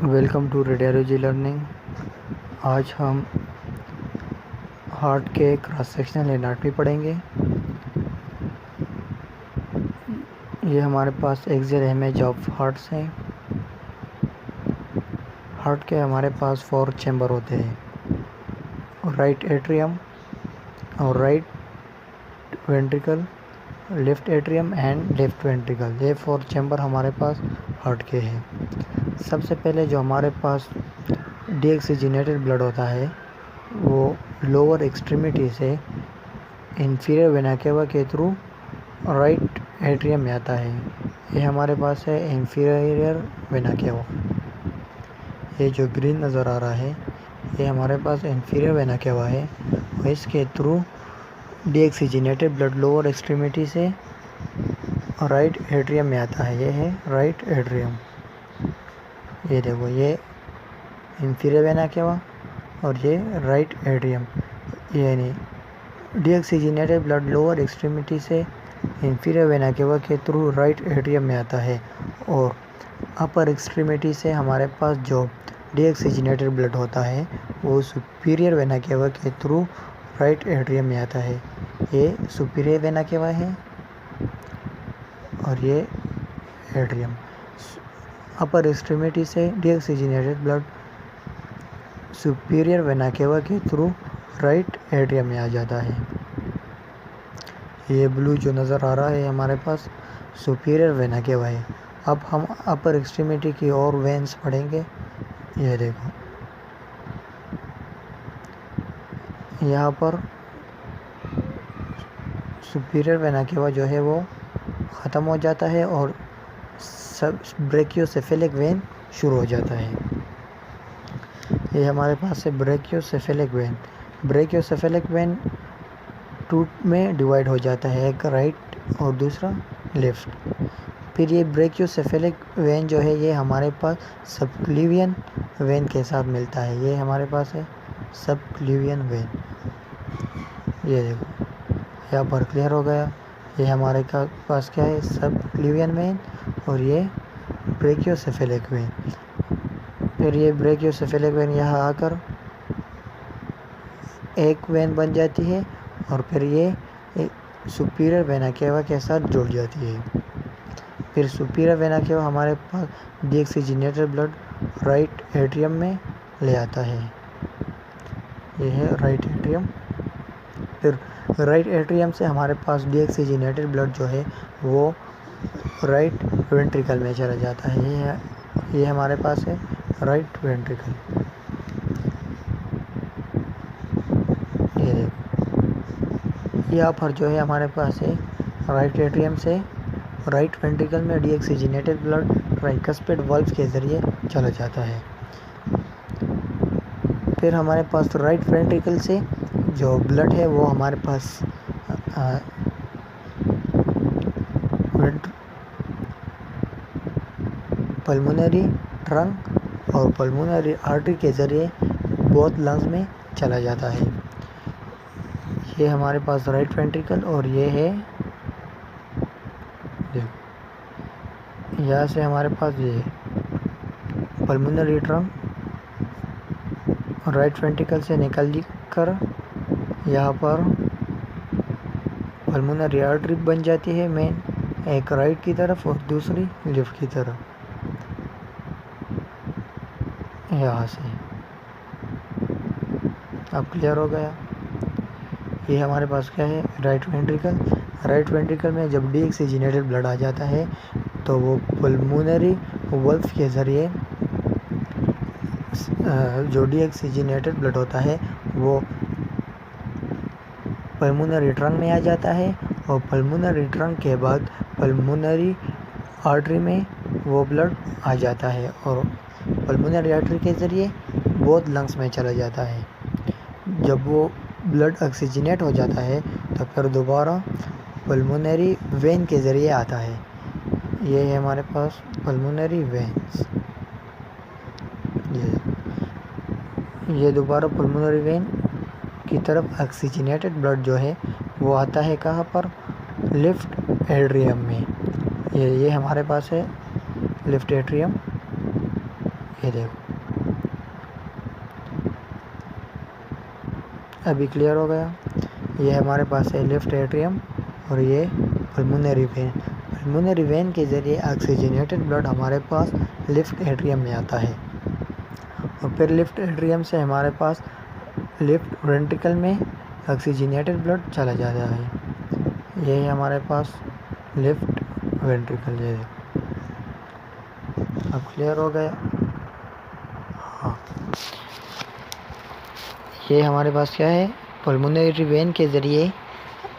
Welcome to radiology learning. आज हम heart के क्रॉस सेक्शनल एनाटॉमी पढ़ेंगे। ये हमारे पास एक्सियल इमेज ऑफ हार्ट्स हैं। हार्ट के हमारे पास 4 चैम्बर होते हैं, राइट एट्रियम और right ventricle, left atrium and left ventricle. ये 4 चैम्बर हमारे पास हार्ट के हैं। सबसे पहले जो हमारे पास डीऑक्सीजनेटेड ब्लड होता है वो लोअर एक्सट्रीमिटी से इंफीरियर वेना केवा के थ्रू राइट एट्रियम में आता है। ये हमारे पास है इंफीरियर वेना केवा। ये जो ग्रीन नज़र आ रहा है ये हमारे पास इंफीरियर वेना केवा है और इसके through deoxygenated blood lower extremity से राइट एट्रियम में आता है। ये है राइट एट्रियम। ये देखो, ये इंफीरियर वेना केवा और ये राइट एट्रियम। यानी डीऑक्सीजनेटेड ब्लड लोअर एक्सट्रीमिटी से इंफीरियर वेना केवा के थ्रू राइट एट्रियम में आता है और अपर एक्सट्रीमिटी से हमारे पास जो डीऑक्सीजनेटेड ब्लड होता है वो सुपीरियर वेना केवा के थ्रू राइट एट्रियम में आता है। ये सुपीरियर वेना केवा है और ये एट्रियम। अपर एक्सट्रीमिटी से deoxygenated blood superior vena cava के थ्रू राइट एट्रियम में आ जाता है। ये ब्लू जो नज़र आ रहा है हमारे पास सुपीरियर वेना केवा है। अब हम अपर एक्सट्रीमिटी की और वेन्स पढ़ेंगे। ये देखो, यहाँ पर सुपीरियर वेना केवा जो है वो ख़त्म हो जाता है और सब ब्रेकियोसेफेलिक वेन शुरू हो जाता है। ये हमारे पास है ब्रेकियोसेफेलिक वेन। ब्रेकियोसेफेलिक वेन 2 में डिवाइड हो जाता है, एक राइट और दूसरा लेफ्ट। फिर ये ब्रेकियोसेफेलिक वेन जो है ये हमारे पास सबक्लीवियन वेन के साथ मिलता है। ये हमारे पास है सबक्लीवियन वेन। ये देखो, यहाँ पर क्लियर हो गया। ये हमारे पास क्या है, सबक्लीवियन वेन और ये ब्रेकियोसेफेलिक वेन। फिर ये ब्रेकियोसेफेलिक वेन यहाँ आकर एक वेन बन जाती है और फिर ये सुपीरियर वेना केवा के साथ जुड़ जाती है। फिर सुपीरियर वेना केवा हमारे पास डीऑक्सीजनेटेड ब्लड राइट एट्रियम में ले आता है। ये है राइट एट्रियम। फिर राइट एट्रियम से हमारे पास डीऑक्सीजनेटेड ब्लड जो है वो राइट वेंट्रिकल में चला जाता है। ये हमारे पास है राइट वेंट्रिकल। ये देखो, यहाँ पर जो है हमारे पास है राइट एट्रियम से राइट वेंट्रिकल में डीऑक्सीजनेटेड ब्लड ट्राइकस्पिड वाल्व के ज़रिए चला जाता है। फिर हमारे पास राइट वेंट्रिकल से जो ब्लड है वो हमारे पास पल्मोनरी ट्रंक और पल्मोनरी आर्टरी के ज़रिए बोथ लंग्स में चला जाता है। ये हमारे पास राइट वेंट्रिकल और ये है, देखो, यहाँ से हमारे पास ये पल्मोनरी ट्रंक राइट वेंट्रिकल से निकल कर यहाँ पर पल्मोनरी आर्टरी बन जाती है मेन, एक राइट की तरफ और दूसरी लेफ्ट की तरफ। यहाँ से अब क्लियर हो गया। ये हमारे पास क्या है, राइट वेंट्रिकल। राइट वेंट्रिकल में जब डीऑक्सीजनेटेड ब्लड आ जाता है तो वो पल्मोनरी वाल्व के ज़रिए जो डीऑक्सीजनेटेड ब्लड होता है वो पल्मोनरी ट्रंक में आ जाता है और पल्मोनरी ट्रंक के बाद पल्मोनरी आर्टरी में वो ब्लड आ जाता है और पल्मोनरी आर्टरी के ज़रिए बोथ लंग्स में चला जाता है। जब वो ब्लड ऑक्सीजनेट हो जाता है तो फिर दोबारा पल्मोनरी वेन के ज़रिए आता है। ये है हमारे पास पल्मोनरी वेन्स। ये दोबारा पल्मोनरी वेन की तरफ ऑक्सीजनेटेड ब्लड जो है वो आता है कहाँ पर, लेफ्ट एट्रियम में। ये हमारे पास है लेफ्ट एट्रियम। ये देखो अभी क्लियर हो गया। ये हमारे पास है लेफ्ट एट्रियम और ये पल्मोनरी वेन। पल्मोनरी वेन के ज़रिए ऑक्सीजनेटेड ब्लड हमारे पास लेफ्ट एट्रियम में आता है और फिर लेफ्ट एट्रियम से हमारे पास लेफ्ट वेंट्रिकल में ऑक्सीजनेटेड ब्लड चला जाता है। ये है हमारे पास लेफ्ट वेंट्रिकल। ये अब क्लियर हो गया। हाँ, ये हमारे पास क्या है, पल्मोनरी वेन के ज़रिए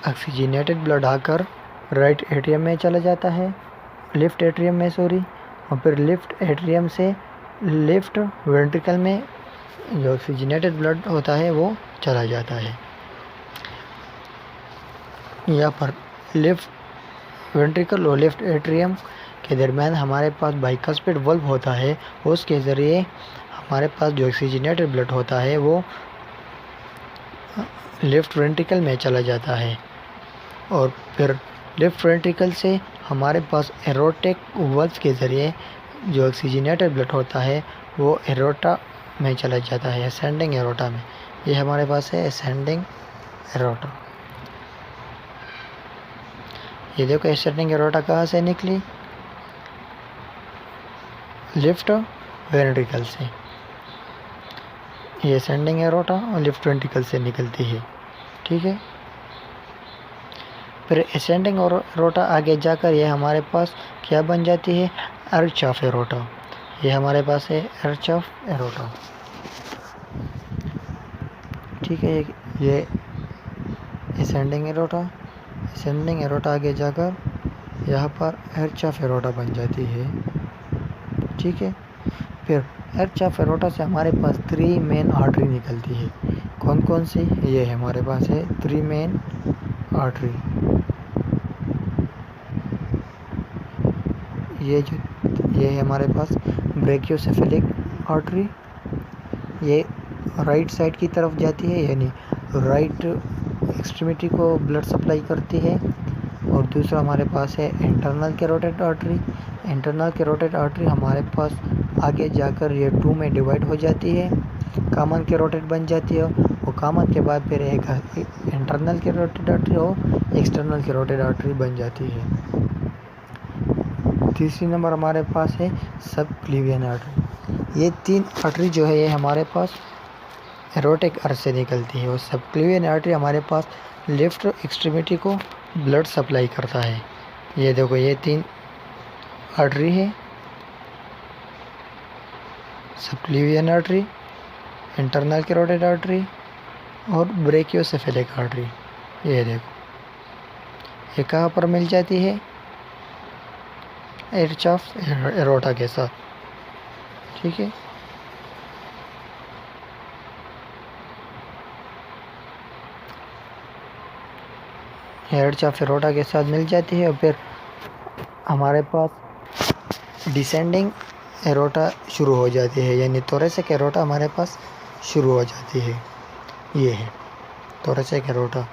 ऑक्सीजनेटेड ब्लड आकर राइट एट्रियम में चला जाता है, लेफ्ट एट्रियम में सॉरी, और फिर लेफ्ट एट्रियम से लेफ्ट वेंट्रिकल में जो ऑक्सीजनेटेड ब्लड होता है वो चला जाता है। यहाँ पर लेफ्ट वेंट्रिकल और लेफ्ट एट्रियम के दरमियान हमारे पास बाइकस्पिड वल्व होता है, उसके ज़रिए हमारे पास जो ऑक्सीजनेटेड ब्लड होता है वो लेफ्ट वेंट्रिकल में चला जाता है और फिर लेफ्ट वेंट्रिकल से हमारे पास एरोटिक वल्व के ज़रिए जो ऑक्सीजनेटेड ब्लड होता है वो एरोटा में चला जाता है, असेंडिंग एरोटा में। ये हमारे पास है असेंडिंग एरोटा। ये देखो असेंडिंग एरोटा कहाँ से निकली, लेफ्ट वेंट्रिकल से। ये असेंडिंग एरोटा और लेफ्ट वेंट्रिकल से निकलती है, ठीक है। फिर असेंडिंग एरोटा आगे जाकर ये हमारे पास क्या बन जाती है, आर्च ऑफ एरोटा। ये हमारे पास है आर्च ऑफ एरोटा, ठीक है। ये असेंडिंग एरोटा, असेंडिंग एरोटा आगे जाकर यहाँ पर आर्च ऑफ एरोटा बन जाती है, ठीक है। फिर आर्च ऑफ एरोटा से हमारे पास 3 मेन आर्टरी निकलती है। कौन कौन सी, ये हमारे पास है 3 मेन आर्टरी। ये है हमारे पास ब्रेकियोसेफेलिक आर्टरी, ये राइट साइड की तरफ जाती है, यानी राइट एक्सट्रीमिटी को ब्लड सप्लाई करती है। और दूसरा हमारे पास है internal carotid artery. Internal carotid artery हमारे पास आगे जाकर ये 2 में डिवाइड हो जाती है, कॉमन कैरोटिड बन जाती है और कॉमन के बाद फिर एक इंटरनल कैरोटिड आर्टरी और एक्सटर्नल कैरोटिड आर्टरी बन जाती है। तीसरी नंबर हमारे पास है सब क्लीवियन आर्टरी। ये 3 आर्टरी जो है ये हमारे पास एरोटिक अर्थ से निकलती है और सब क्लीवियन आर्टरी हमारे पास लेफ्ट एक्सट्रीमिटी को ब्लड सप्लाई करता है। ये देखो ये 3 आर्टरी है, सबक्लीवियन आर्टरी, इंटरनल कैरोटिड आर्टरी और ब्रेकियोसेफेलिक आर्टरी। ये देखो ये कहाँ पर मिल जाती है, आर्च ऑफ एरोटा के साथ, ठीक है। आर्च ऑफ एरोटा के साथ मिल जाती है और फिर हमारे पास डिसेंडिंग एरोटा शुरू हो जाती है, यानी थोरेसिक एरोटा हमारे पास शुरू हो जाती है। ये है थोरेसिक एरोटा।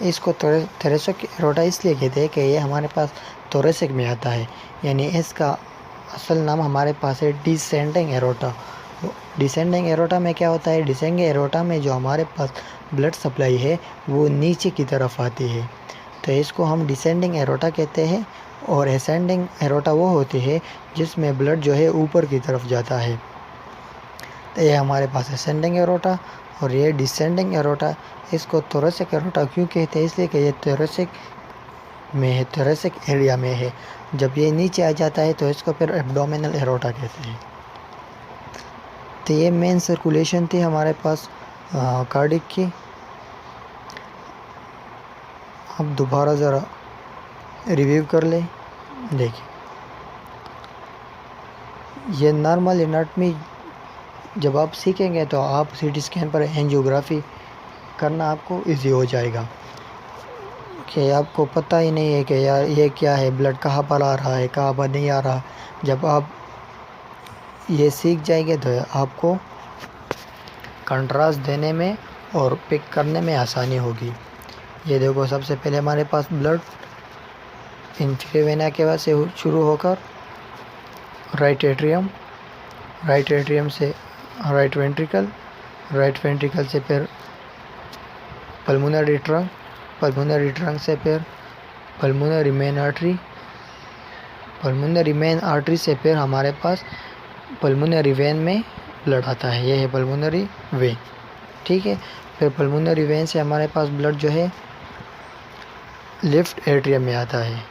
इसको थोरेसिक एरोटा इसलिए कहते हैं कि ये हमारे पास थोरेसिक में आता है, यानी इसका असल नाम हमारे पास है डिसेंडिंग एरोटा। डिसेंडिंग एरोटा में क्या होता है, डिसेंडिंग एरोटा में जो हमारे पास ब्लड सप्लाई है वो नीचे की तरफ आती है, तो इसको हम डिसेंडिंग एरोटा कहते हैं। और असेंडिंग एरोटा वो होती है जिसमें ब्लड जो है ऊपर की तरफ जाता है, तो ये हमारे पास असेंडिंग एरोटा। और ये डिसेंडिंग एरोटा, इसको थोरेसिक एरोटा क्यों कहते हैं, इसलिए कि ये थोरेसिक में है, थोरेसिक एरिया में है। जब ये नीचे आ जाता है तो इसको फिर एब्डोमिनल एरोटा कहते हैं। तो ये मेन सर्कुलेशन थी हमारे पास कार्डिक की। अब दोबारा ज़रा रिव्यू कर ले। देखिए ये नॉर्मल एनाटॉमी जब आप सीखेंगे तो आप सीटी स्कैन पर एंजियोग्राफी करना आपको इजी हो जाएगा, कि आपको पता ही नहीं है कि यार ये क्या है, ब्लड कहाँ पर आ रहा है, कहाँ पर नहीं आ रहा। जब आप ये सीख जाएंगे तो आपको कंट्रास्ट देने में और पिक करने में आसानी होगी। ये देखो सबसे पहले हमारे पास ब्लड इंफीरियर वेना केवा से शुरू होकर राइट एट्रियम से राइट वेंट्रिकल से फिर पल्मोनरी ट्रंक से फिर पल्मोनरी मेन आर्टरी से फिर हमारे पास पल्मोनरी वेन में ब्लड आता है। ये है पल्मोनरी वेन, ठीक है। फिर पल्मोनरी वेन से हमारे पास ब्लड जो है लेफ्ट एट्रियम में आता है,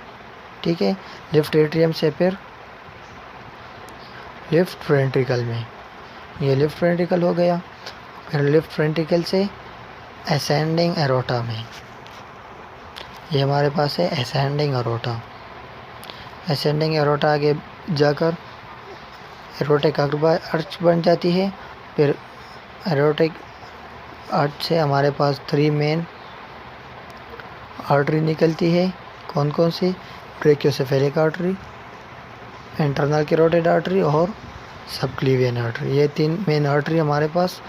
ठीक है। लेफ्ट एट्रियम से फिर लेफ्ट वेंट्रिकल में, ये लेफ्ट वेंट्रिकल हो गया। फिर लेफ्ट वेंट्रिकल से असेंडिंग एरोटा में, ये हमारे पास है असेंडिंग एरोटा आगे जाकर एरोटिक आर्च बन जाती है। फिर एरोटिक आर्च से हमारे पास 3 मेन आर्टरी निकलती है। कौन कौन सी? Brachiocephalic artery, internal carotid artery और सबक्लीवियन आर्टरी। ये 3 मेन आर्टरी हमारे पास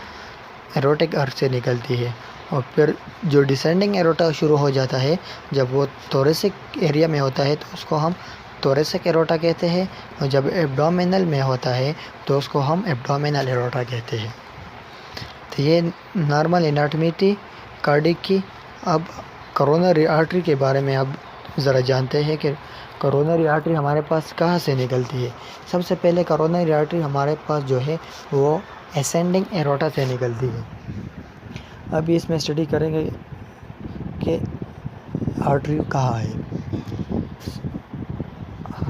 एरोटिक आर्च से निकलती है। और फिर जो डिसेंडिंग एरोटा शुरू हो जाता है, जब वो थोरेसिक एरिया में होता है तो उसको हम थोरेसिक एरोटा कहते हैं, और जब एब्डोमिनल में होता है तो उसको हम एब्डोमिनल एरोटा कहते हैं। तो ये नॉर्मल एनाटॉमी थी कार्डिक की। अब करोनरी आर्टरी के बारे में अब ज़रा जानते हैं कि करोनरी आर्टरी हमारे पास कहाँ से निकलती है। सबसे पहले करोनरी आर्टरी हमारे पास जो है वो असेंडिंग एरोटा से निकलती है। अभी इसमें स्टडी करेंगे कि आर्टरी कहाँ है।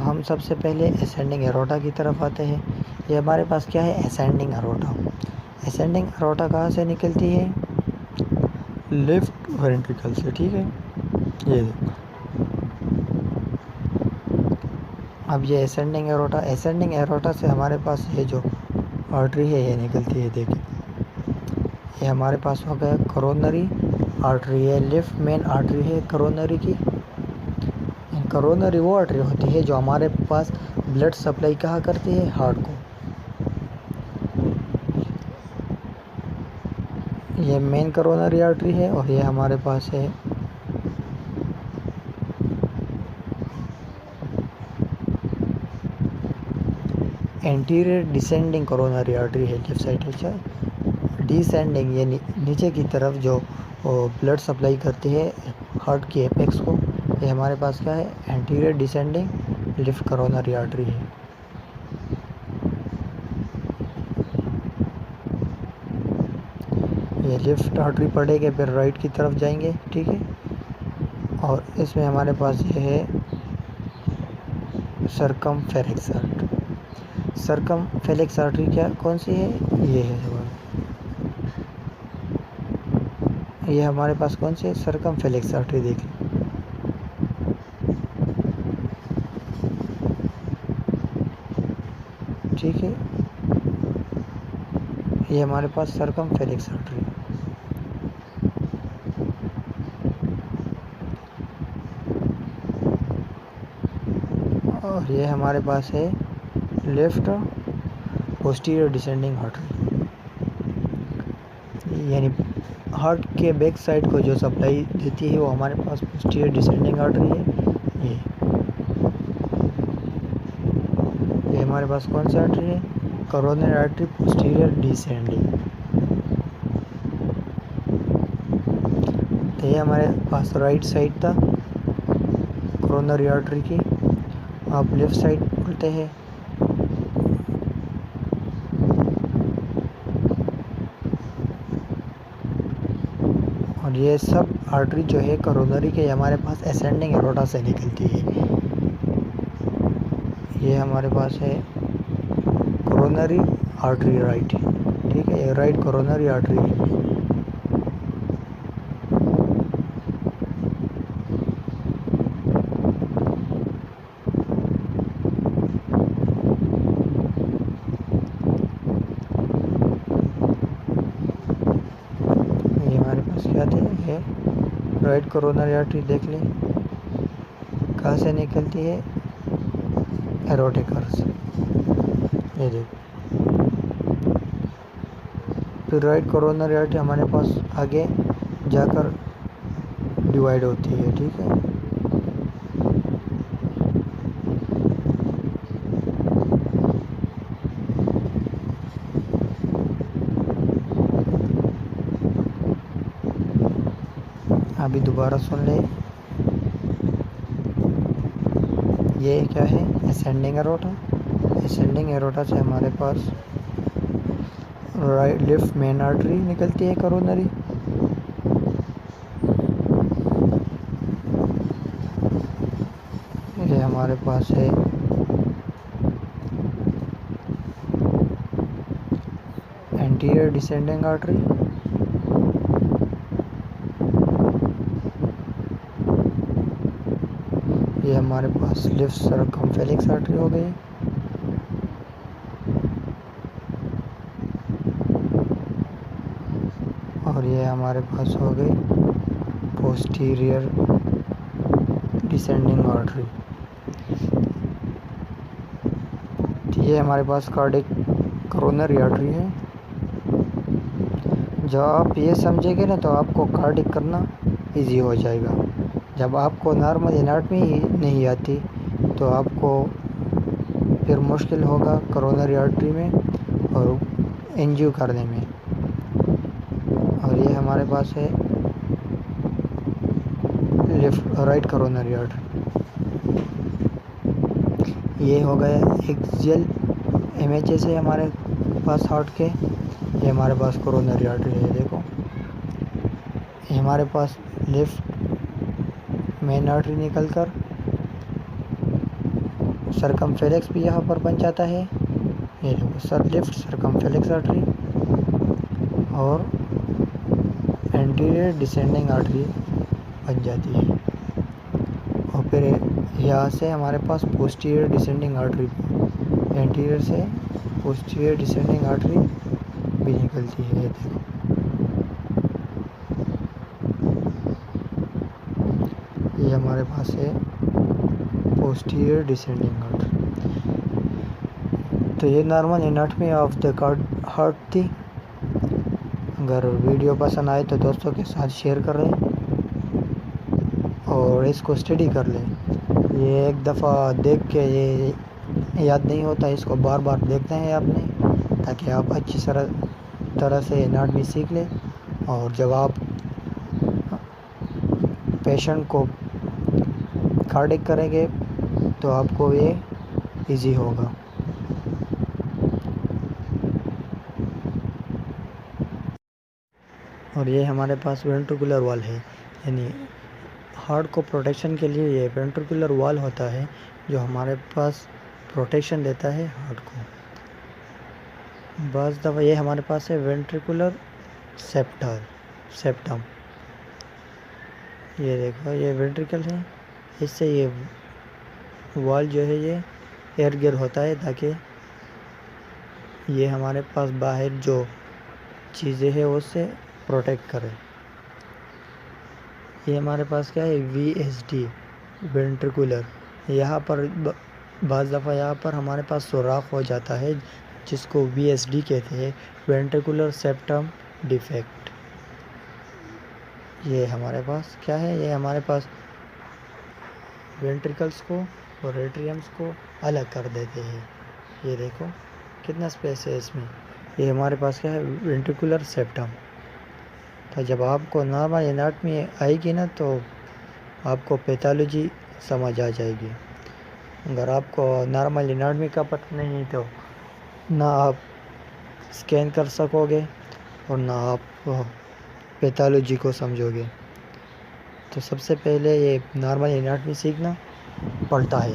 हम सबसे पहले असेंडिंग एरोटा की तरफ आते हैं। ये हमारे पास क्या है? Ascending aorta. असेंडिंग एरोटा कहाँ से निकलती है? लेफ्ट वेंट्रिकल से, ठीक है। ये देखो, अब ये असेंडिंग एरोटा से हमारे पास ये जो आर्टरी है ये निकलती है। देखिए, ये हमारे पास हो गया करोनरी आर्टरी है, लेफ्ट मेन आर्टरी है करोनरी की। करोनरी वो आर्टरी होती है जो हमारे पास ब्लड सप्लाई कहाँ करती है? हार्ट को। ये मेन करोनरी आर्टरी है और ये हमारे पास है एंटीरियर डिसेंडिंग करोनरी आर्टरी है, लेफ्ट साइड। अच्छा, डिसेंडिंग ये नीचे की तरफ जो ब्लड सप्लाई करती है हार्ट की एपेक्स को, ये हमारे पास क्या है? Anterior descending left coronary artery है। ये लेफ्ट आर्टरी पड़ेगा, फिर राइट की तरफ जाएंगे, ठीक है। और इसमें हमारे पास ये है सर्कमफेरेक्स आर्टरी। सर्कमफेरेक्स आर्टरी क्या कौन सी है? ये है सवाल। ये हमारे पास कौन सी है? सर्कमफेरेक्स आर्टरी। देख लो, ठीक है। ये हमारे पास सर्कमफेरेक्स आर्टरी। और ये हमारे पास है लेफ्ट पोस्टीरियर डिसेंडिंग आर्टरी, यानी हार्ट के बैक साइड को जो सप्लाई देती है वो हमारे पास पोस्टीरियर डिसेंडिंग आर्टरी है। ये हमारे पास कौन सी आर्टरी है? Coronary artery posterior descending. तो ये हमारे पास राइट साइड था करोनरी आर्टरी की। आप लेफ्ट साइड बोलते हैं। और ये सब आर्टरी जो है करोनरी के हमारे पास असेंडिंग एरोटा से निकलती है। ये हमारे पास है करोनरी आर्टरी राइट, ठीक है। ये राइट करोनरी आर्टरी है। ये हमारे पास क्या थे? ये राइट करोनरी आर्टरी देख लें कहाँ से निकलती है? एरोटिक आर्च से। ये देखो, फिर राइट कोरोनरी आर्टरी हमारे पास आगे जाकर डिवाइड होती है, ठीक है। अभी दोबारा सुन ले। ये क्या है? Ascending aorta. असेंडिंग एरोटा से हमारे पास राइट लेफ्ट मेन आर्टरी निकलती है करोनरी। ये हमारे पास है एंटीरियर डिसेंडिंग आर्टरी। ये हमारे पास लेफ्ट सर्कमफेलेक्स आर्टरी हो गई। और ये हमारे पास हो गई पोस्टीरियर डिसेंडिंग आर्टरी। ये हमारे पास कार्डिक करोनरी आर्टरी है। जब आप ये समझेंगे ना तो आपको कार्डिक करना इजी हो जाएगा। जब आपको नॉर्मल एनाटॉमी नहीं आती तो आपको फिर मुश्किल होगा करोनरी आर्टरी में और एंजियो करने में। और ये हमारे पास है लेफ्ट राइट करोनरी आर्टरी। ये हो गया एक्सियल इमेजेस है हमारे पास हार्ट के। ये हमारे पास कोरोनरी आर्टरी है। देखो ये हमारे पास लेफ्ट मेन आर्टरी निकलकर सर्कमफेलेक्स भी यहाँ पर बन जाता है। ये देखो लेफ्ट सर्कमफेलेक्स आर्टरी और एंटीरियर डिसेंडिंग आर्टरी बन जाती है। और फिर यहाँ से हमारे पास पोस्टीरियर डिसेंडिंग आर्टरी, एंटीरियर से पोस्टीरियर डिसेंडिंग आर्टरी भी निकलती है। ये देखो ये हमारे पास है पोस्टीरियर डिसेंडिंग आर्टरी। तो ये normal anatomy of the heart थी। अगर वीडियो पसंद आए तो दोस्तों के साथ शेयर कर लें और इसको स्टडी कर लें। ये एक दफ़ा देख के ये याद नहीं होता, इसको बार बार देखना है आपने, ताकि आप अच्छी तरह से एनाटॉमी सीख लें। और जब आप पेशेंट को कार्डिक करेंगे तो आपको ये इजी होगा। और ये हमारे पास वेंट्रिकुलर वॉल है, यानी हार्ट को प्रोटेक्शन के लिए ये वेंट्रिकुलर वॉल होता है जो हमारे पास प्रोटेक्शन देता है हार्ट को। बस दफ़ा ये हमारे पास है वेंट्रिकुलर सेप्टम। ये देखो ये वेंट्रिकल है, इससे ये वॉल जो है ये एयर गियर होता है ताकि ये हमारे पास बाहर जो चीज़ें हैं उससे प्रोटेक्ट करे। ये हमारे पास क्या है VSD वेंट्रिकुलर। यहाँ पर बाज़ दफ़ा यहाँ पर हमारे पास सुराख हो जाता है जिसको VSD कहते हैं, वेंट्रिकुलर सेप्टम डिफेक्ट। ये हमारे पास क्या है, ये हमारे पास वेंट्रिकल्स को और एट्रियम्स को अलग कर देते हैं। ये देखो कितना स्पेस है इसमें। ये हमारे पास क्या है वेंट्रिकुलर सेप्टम। तो जब आपको नॉर्मल एनाटॉमी आएगी ना तो आपको पैथोलॉजी समझ आ जाएगी। अगर आपको नॉर्मल एनाटॉमी का पता नहीं तो ना आप स्कैन कर सकोगे और ना आप पैथोलॉजी को समझोगे। तो सबसे पहले ये नॉर्मल एनाटॉमी सीखना पड़ता है।